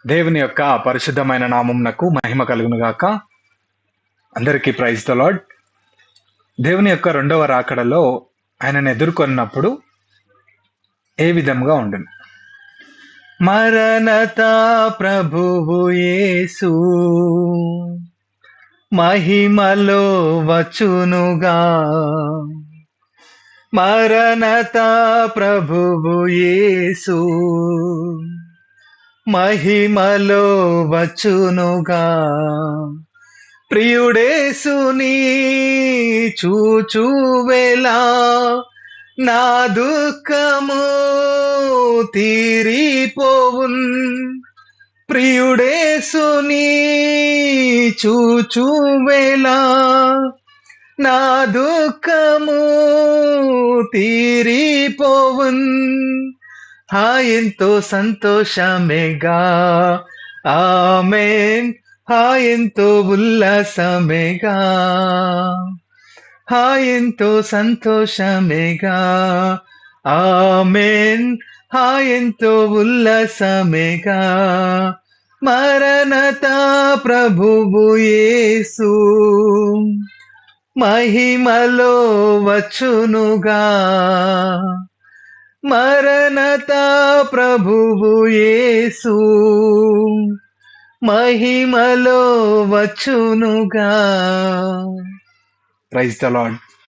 దేవుని యొక్క పరిశుద్ధమైన నామమునకు మహిమ కలుగును గాక. అందరికీ ప్రైజ్ ద లార్డ్. దేవుని యొక్క రెండవ రాకడలో ఆయనను ఎదుర్కొన్నప్పుడు ఏ విధంగా ఉండును? మరణత ప్రభువు యేసు మహిమలో వచ్చునుగా. మరణత ప్రభువు యేసు మహిమలో వచ్చునుగా. ప్రియుడేసుని చూచువేలా నా దుఃఖము తీరిపోవున్. ప్రియుడేసుని చూచువేలా నా దుఃఖము తీరిపోవున్. ఎంతో సంతోషమేగా, ఆమేన్. ఎంతో ఉల్లాసమేగా, ఎంతో సంతోషమేగా, ఆమేన్. ఎంతో ఉల్లాసమేగా. మరణత ప్రభువు యేసు మహిమలో వచ్చునుగా. మరణత ప్రభువు యేసు మహిమలో వచ్చునుగా. Praise the lord.